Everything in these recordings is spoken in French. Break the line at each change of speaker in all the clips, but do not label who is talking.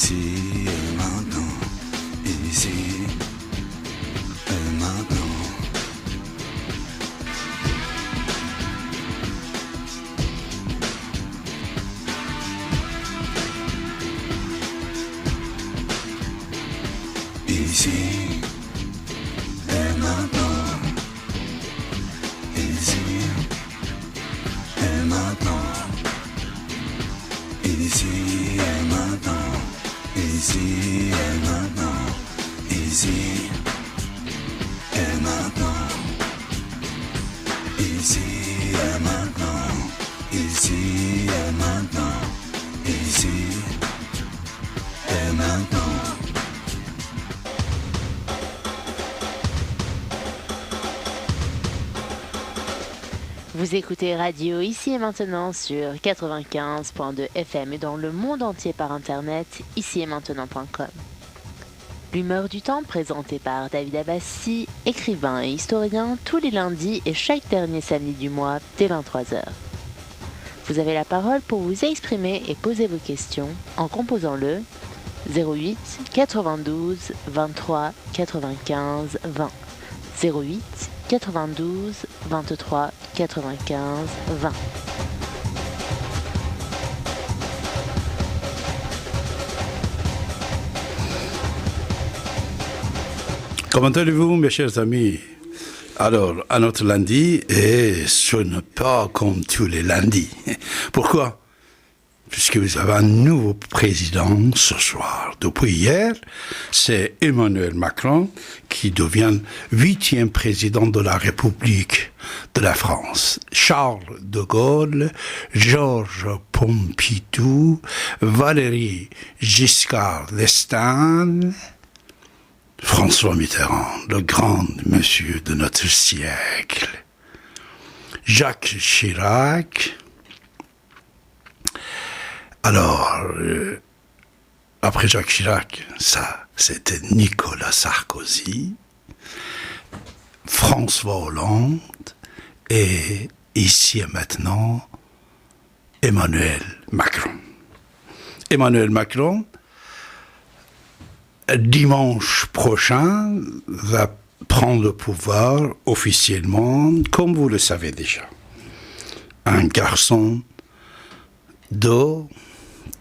Ici et maintenant, ici et maintenant. Ici et maintenant, ici et maintenant, ici et maintenant, ici et maintenant, ici et maintenant, ici et maintenant, ici et maintenant, ici et maintenant.
Vous écoutez Radio Ici et Maintenant sur 95.2 FM et dans le monde entier par internet, icietmaintenant.com. L'humeur du temps présentée par David Abbassi, écrivain et historien, tous les lundis et chaque dernier samedi du mois dès 23h. Vous avez la parole pour vous exprimer et poser vos questions en composant le 08 92 23 95 20. 08 92 23 95 20.
Comment allez-vous, mes chers amis? Alors, à notre lundi, et ce n'est pas comme tous les lundis. Pourquoi? Puisque vous avez un nouveau président ce soir. Depuis hier, c'est Emmanuel Macron qui devient 8e président de la République de la France. Charles de Gaulle, Georges Pompidou, Valéry Giscard d'Estaing, François Mitterrand, le grand monsieur de notre siècle, Jacques Chirac. Alors, après Jacques Chirac, ça, c'était Nicolas Sarkozy, François Hollande, et ici et maintenant, Emmanuel Macron. Emmanuel Macron, dimanche prochain, va prendre le pouvoir officiellement, comme vous le savez déjà. Un garçon de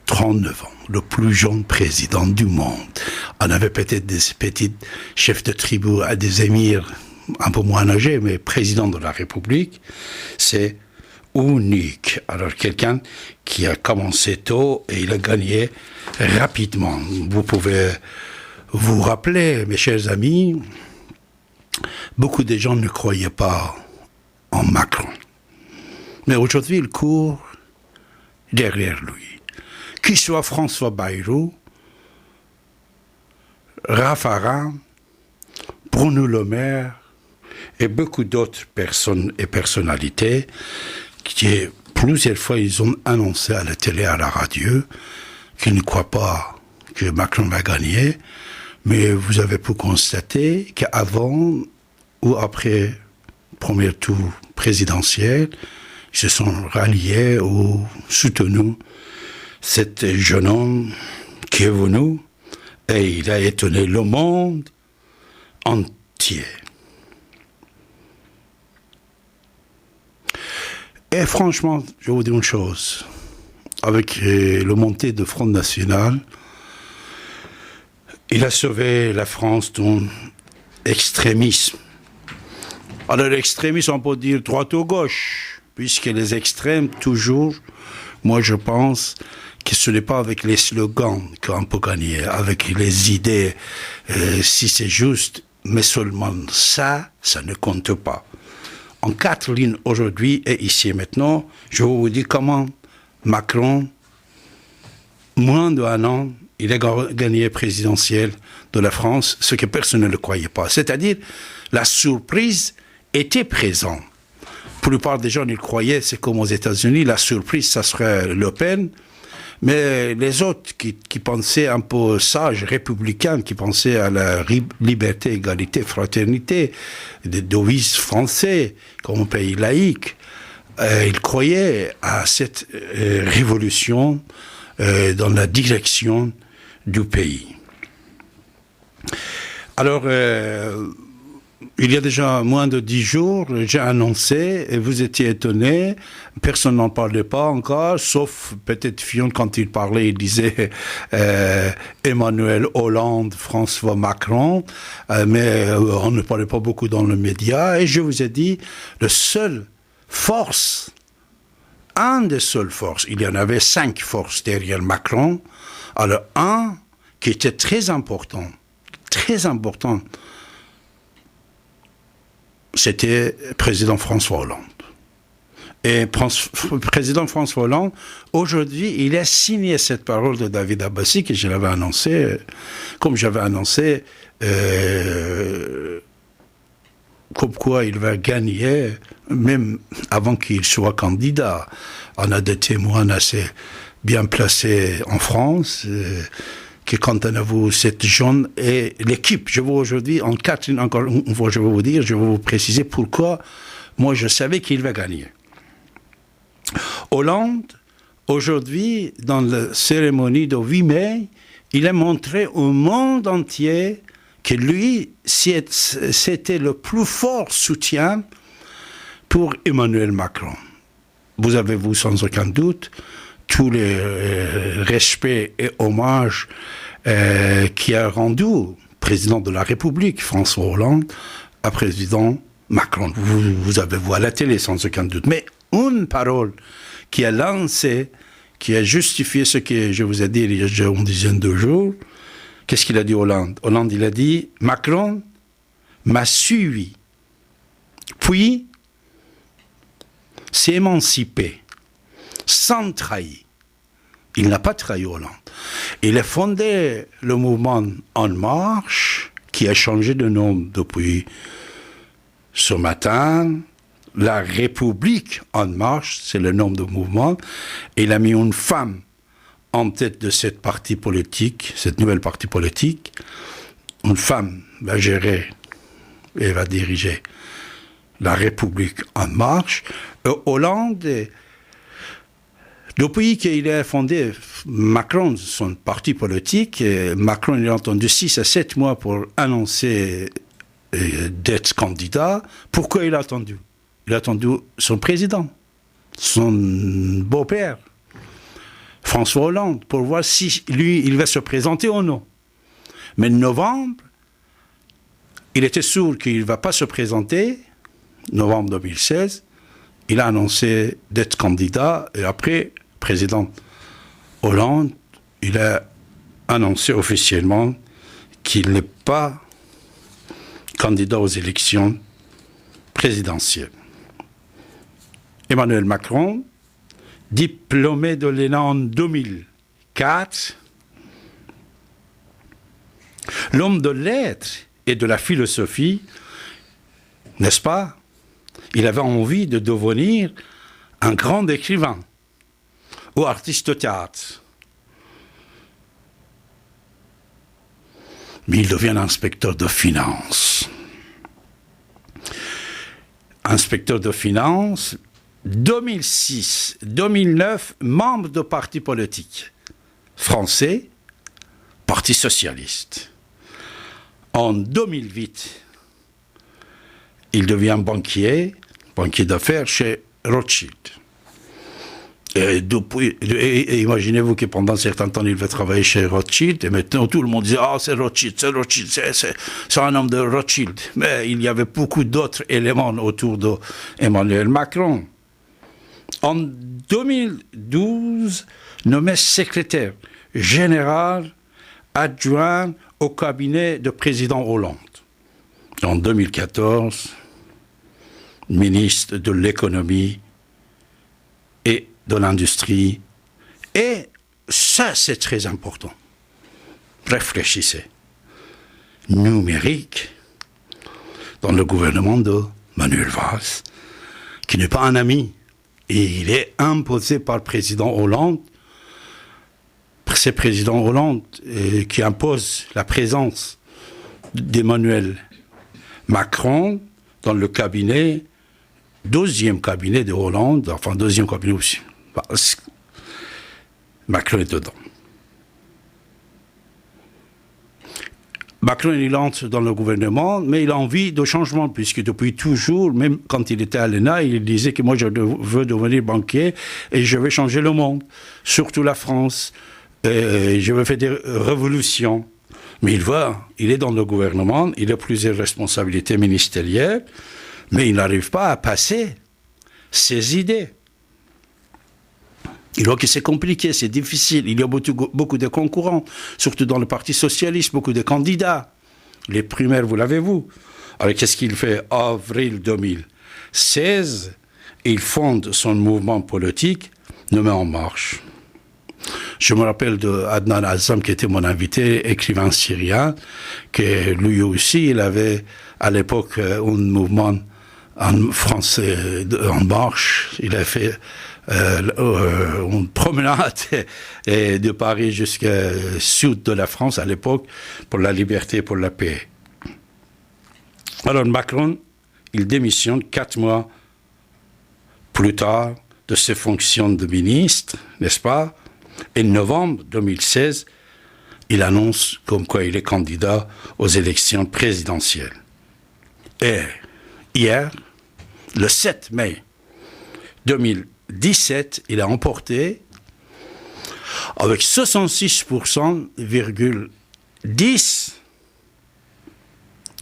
39 ans, le plus jeune président du monde. On avait peut-être des petits chefs de tribu à des émirs un peu moins âgés, mais président de la République, c'est unique. Alors quelqu'un qui a commencé tôt et il a gagné rapidement. Vous pouvez vous rappeler, mes chers amis, beaucoup de gens ne croyaient pas en Macron. Mais aujourd'hui, il court derrière lui. Qu'il soit François Bayrou, Raffarin, Bruno Le Maire et beaucoup d'autres personnes et personnalités qui, plusieurs fois, ils ont annoncé à la télé, à la radio, qu'ils ne croient pas que Macron va gagner, mais vous avez pu constater qu'avant ou après le premier tour présidentiel, ils se sont ralliés ou soutenus cet jeune homme qui est venu et il a étonné le monde entier. Et franchement, je vais vous dire une chose. Avec le montée de Front National, il a sauvé la France d'un extrémisme. Alors l'extrémisme, on peut dire droite ou gauche, puisque les extrêmes, toujours, moi je pense que ce n'est pas avec les slogans qu'on peut gagner, avec les idées, si c'est juste, mais seulement ça, ça ne compte pas. En 4 lignes aujourd'hui et ici et maintenant, je vais vous dire comment Macron, moins d'1 an, il a gagné présidentiel de la France, ce que personne ne le croyait pas. C'est-à-dire, la surprise était présente. Pour la plupart des gens, ils croyaient, c'est comme aux États-Unis, la surprise, ça serait Le Pen. Mais les autres qui pensaient un peu sages, républicains, qui pensaient à la liberté, égalité, fraternité, des devises français, comme un pays laïque, ils croyaient à cette révolution dans la direction du pays. Alors, il y a déjà moins de 10 jours, j'ai annoncé, et vous étiez étonnés, personne n'en parlait pas encore, sauf peut-être Fillon, quand il parlait, il disait Emmanuel Hollande, François Macron, mais on ne parlait pas beaucoup dans le média, et je vous ai dit, le seul force, un des seules forces, il y en avait 5 forces derrière Macron, alors un qui était très important, c'était président François Hollande. Et président François Hollande, aujourd'hui, il a signé cette parole de David Abbassi que je l'avais annoncé, comme j'avais annoncé, comme quoi il va gagner, même avant qu'il soit candidat. On a des témoins assez bien placés en France, que quand on a vu cette jeune et l'équipe, je vois aujourd'hui, en Catherine, encore une fois, je vais vous dire, je vais vous préciser pourquoi moi je savais qu'il va gagner. Hollande, aujourd'hui, dans la cérémonie de 8 mai, il a montré au monde entier que lui, c'était le plus fort soutien pour Emmanuel Macron. Vous avez, vous, sans aucun doute, tous les respects et hommages qui a rendu président de la République, François Hollande, à président Macron. Vous avez vu à la télé, sans aucun doute. Mais une parole qui a lancé, qui a justifié ce que je vous ai dit il y a déjà une dizaine de jours, qu'est-ce qu'il a dit Hollande? Hollande, il a dit, Macron m'a suivi, puis s'est émancipé, sans trahir. Il n'a pas trahi Hollande. Il a fondé le mouvement En Marche, qui a changé de nom depuis ce matin. La République En Marche, c'est le nom du mouvement. Il a mis une femme en tête de cette parti politique, cette nouvelle parti politique. Une femme va gérer et va diriger la République En Marche. Hollande, depuis qu'il a fondé Macron, son parti politique, Macron il a attendu 6 à 7 mois pour annoncer d'être candidat. Pourquoi il a attendu? Il a attendu son président, son beau-père, François Hollande, pour voir si lui, il va se présenter ou non. Mais en novembre, il était sûr qu'il ne va pas se présenter. Novembre 2016, il a annoncé d'être candidat et après, président Hollande, il a annoncé officiellement qu'il n'est pas candidat aux élections présidentielles. Emmanuel Macron, diplômé de l'ENA en 2004, l'homme de lettres et de la philosophie, n'est-ce pas? Il avait envie de devenir un grand écrivain ou artiste de théâtre. Mais il devient inspecteur de finances. Inspecteur de finances, 2006, 2009, membre de parti politique français, Parti socialiste. En 2008, il devient banquier d'affaires chez Rothschild. Et imaginez-vous que pendant un certain temps, il va travailler chez Rothschild, et maintenant tout le monde disait « Ah, c'est Rothschild, c'est un homme de Rothschild ». Mais il y avait beaucoup d'autres éléments autour d'Emmanuel Macron. En 2012, nommé secrétaire général adjoint au cabinet du président Hollande. En 2014, ministre de l'économie et de l'industrie. Et ça, c'est très important. Réfléchissez. Numérique dans le gouvernement de Manuel Valls, qui n'est pas un ami. Et il est imposé par le président Hollande. C'est le président Hollande qui impose la présence d'Emmanuel Macron dans le cabinet, deuxième cabinet de Hollande, enfin deuxième cabinet aussi. Macron est dedans. Macron, il entre dans le gouvernement, mais il a envie de changement, puisque depuis toujours, même quand il était à l'ENA, il disait que moi, je veux devenir banquier et je vais changer le monde, surtout la France. Et je vais faire des révolutions. Mais il est dans le gouvernement, il a plusieurs responsabilités ministérielles, mais il n'arrive pas à passer ses idées. Il voit que c'est compliqué, c'est difficile. Il y a beaucoup de concurrents, surtout dans le Parti socialiste, beaucoup de candidats. Les primaires, vous l'avez vu. Alors, qu'est-ce qu'il fait? Avril 2016, il fonde son mouvement politique, nommé En Marche. Je me rappelle de Adnan Azam, qui était mon invité, écrivain syrien, que lui aussi, il avait à l'époque un mouvement en français En Marche. Il a fait une promenade de Paris jusqu'au sud de la France à l'époque pour la liberté, pour la paix. Alors Macron, il démissionne 4 mois plus tard de ses fonctions de ministre, n'est-ce pas? Et en novembre 2016, il annonce comme quoi il est candidat aux élections présidentielles. Et hier, le 7 mai 2017, il a emporté avec 66,10%,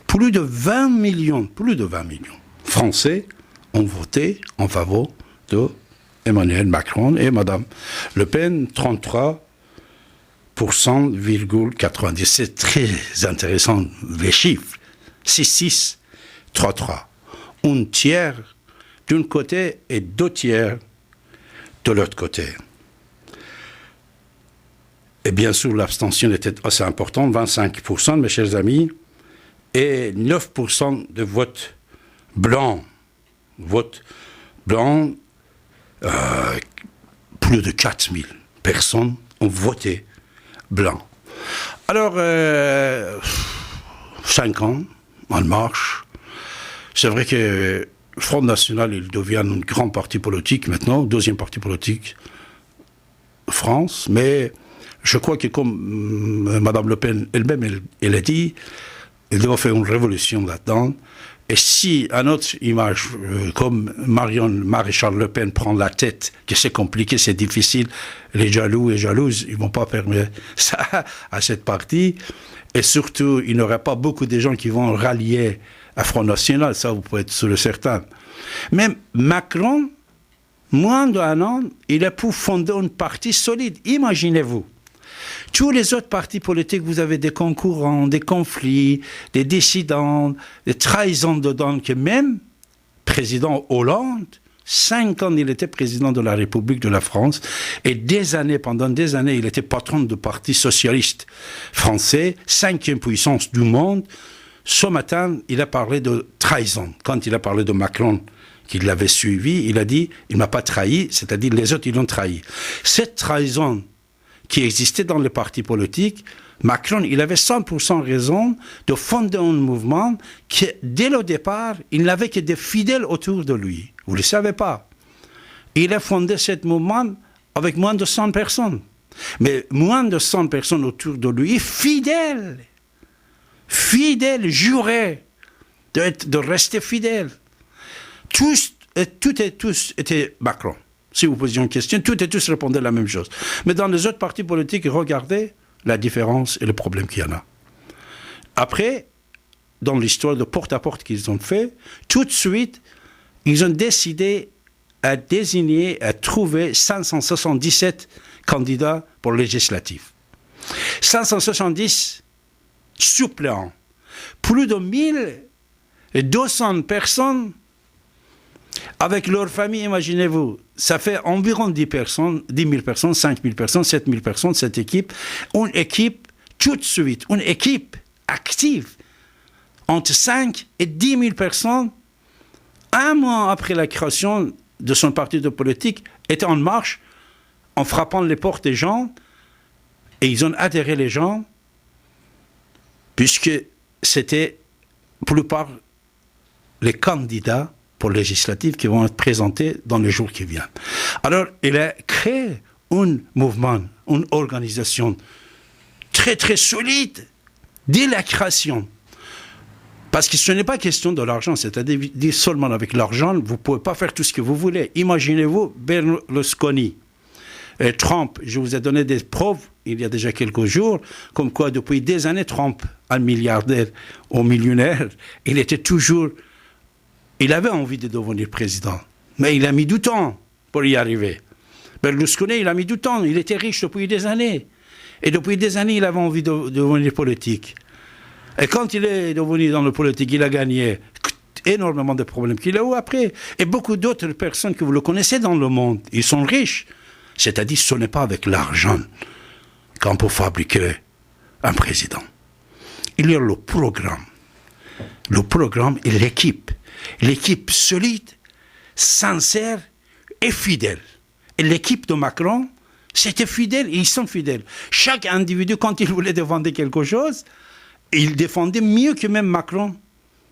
plus de 20 millions Français ont voté en faveur de Emmanuel Macron et Madame Le Pen, 33,90%. C'est très intéressant, les chiffres. 6, 3. Un tiers d'un côté et 2 tiers de l'autre côté. Et bien sûr, l'abstention était assez importante, 25%, mes chers amis, et 9% de vote blanc. Vote blanc, plus de 4000 personnes ont voté blanc. Alors, 5 ans, En Marche. C'est vrai que Front National, il devient un grand parti politique maintenant, deuxième parti politique France, mais je crois que comme Mme Le Pen elle-même, elle a dit, il doit faire une révolution là-dedans. Et si à notre image, comme Marion Maréchal Le Pen prend la tête, que c'est compliqué, c'est difficile, les jaloux et jalouses, ils ne vont pas permettre ça à cette partie. Et surtout, il n'y aura pas beaucoup de gens qui vont rallier à Front National, ça vous pouvez être sûr et certain. Même Macron, moins d'un an, il a pu fonder une partie solide. Imaginez-vous. Tous les autres partis politiques, vous avez des concurrents, des conflits, des dissidents, des trahisons dedans, que même président Hollande, 5 ans, il était président de la République de la France, et pendant des années, il était patron du Parti socialiste français, 5e puissance du monde. Ce matin, il a parlé de trahison. Quand il a parlé de Macron, qui l'avait suivi, il a dit, il ne m'a pas trahi, c'est-à-dire les autres, ils l'ont trahi. Cette trahison qui existait dans les partis politiques, Macron, il avait 100% raison de fonder un mouvement qui, dès le départ, il n'avait que des fidèles autour de lui. Vous ne le savez pas. Il a fondé ce mouvement avec moins de 100 personnes. Mais moins de 100 personnes autour de lui, fidèles, jurés de rester fidèles. Tous étaient Macron. Si vous posiez une question, toutes et tous répondaient la même chose. Mais dans les autres partis politiques, regardez la différence et le problème qu'il y en a. Après, dans l'histoire de porte-à-porte qu'ils ont fait, tout de suite, ils ont décidé à désigner, à trouver 577 candidats pour législatif. 570 suppléants. Plus de 1200 personnes avec leur famille, imaginez-vous, ça fait environ 10 000 personnes, 5 000 personnes, 7 000 personnes, cette équipe. Une équipe, tout de suite, une équipe active, entre 5 et 10 000 personnes, un mois après la création de son parti de politique, était en marche, en frappant les portes des gens, et ils ont adhéré les gens, puisque c'était, pour la plupart, les candidats pour législatives qui vont être présentés dans les jours qui viennent. Alors, il a créé un mouvement, une organisation très très solide dès la création. Parce que ce n'est pas question de l'argent, c'est-à-dire seulement avec l'argent, vous ne pouvez pas faire tout ce que vous voulez. Imaginez-vous Berlusconi, Trump, je vous ai donné des preuves il y a déjà quelques jours, comme quoi depuis des années, Trump, un milliardaire ou millionnaire, il avait envie de devenir président, mais il a mis du temps pour y arriver. Berlusconi, il a mis du temps, il était riche depuis des années. Et depuis des années, il avait envie de devenir politique. Et quand il est devenu dans la politique, il a gagné énormément de problèmes qu'il a eu après. Et beaucoup d'autres personnes que vous le connaissez dans le monde, ils sont riches. C'est-à-dire, ce n'est pas avec l'argent qu'on peut fabriquer un président. Il y a le programme. Le programme et l'équipe. L'équipe solide, sincère et fidèle. Et l'équipe de Macron, c'était fidèle et ils sont fidèles. Chaque individu, quand il voulait défendre quelque chose, il défendait mieux que même Macron,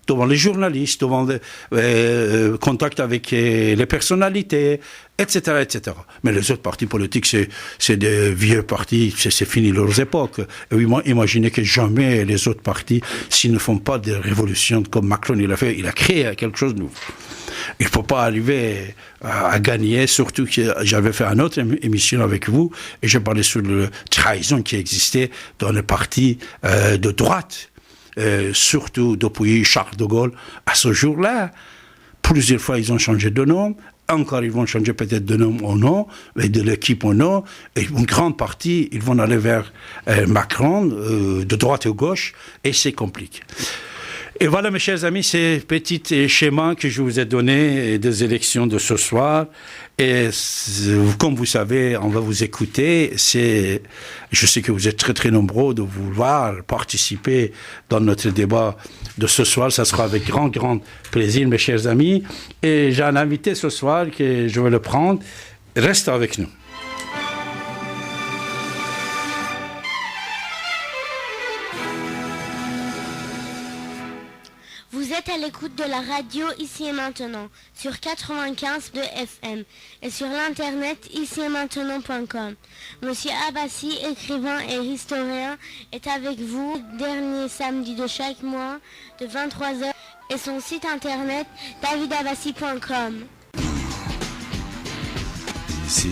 devant les journalistes, devant le contact avec les personnalités, etc., etc. Mais les autres partis politiques, c'est des vieux partis, c'est fini leurs époques. Et oui, imaginez que jamais les autres partis, s'ils ne font pas de révolution comme Macron il a fait, il a créé quelque chose de nouveau. Il ne faut pas arriver à gagner, surtout que j'avais fait une autre émission avec vous, et je parlais sur la trahison qui existait dans les partis de droite, surtout depuis Charles de Gaulle. À ce jour-là, plusieurs fois ils ont changé de nom, encore ils vont changer peut-être de nom au nom, et de l'équipe au nom, et une grande partie, ils vont aller vers Macron, de droite ou gauche, et c'est compliqué. Et voilà, mes chers amis, ces petits schémas que je vous ai donnés des élections de ce soir. Et comme vous savez, on va vous écouter. Je sais que vous êtes très, très nombreux de vouloir participer dans notre débat de ce soir. Ça sera avec grand, grand plaisir, mes chers amis. Et j'ai un invité ce soir que je vais le prendre. Reste avec nous.
Vous êtes à l'écoute de la radio Ici et Maintenant sur 95 de FM et sur l'internet icietmaintenant.com. Monsieur Abbassi, écrivain et historien, est avec vous dernier samedi de chaque mois de 23h et son site internet davidabbassi.com.
Ici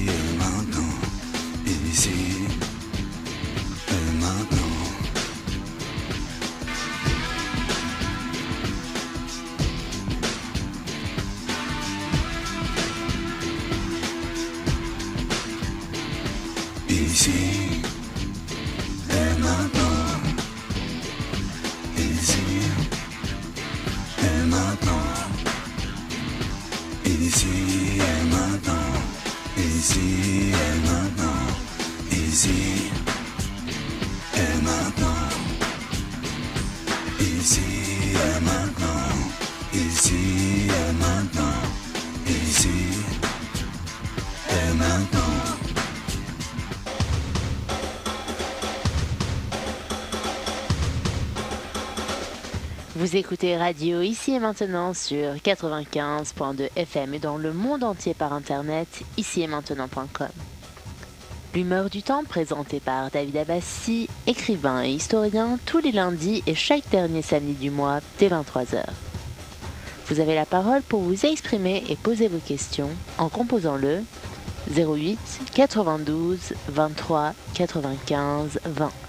et maintenant, ici et maintenant. Ici et maintenant, ici et maintenant, ici et maintenant, ici et maintenant, ici et maintenant, ici et maintenant, ici et maintenant, ici et maintenant.
Vous écoutez Radio Ici et Maintenant sur 95.2 FM et dans le monde entier par internet, icietmaintenant.com. L'humeur du temps présentée par David Abbassi, écrivain et historien, tous les lundis et chaque dernier samedi du mois dès 23h. Vous avez la parole pour vous exprimer et poser vos questions en composant le 08 92 23 95 20.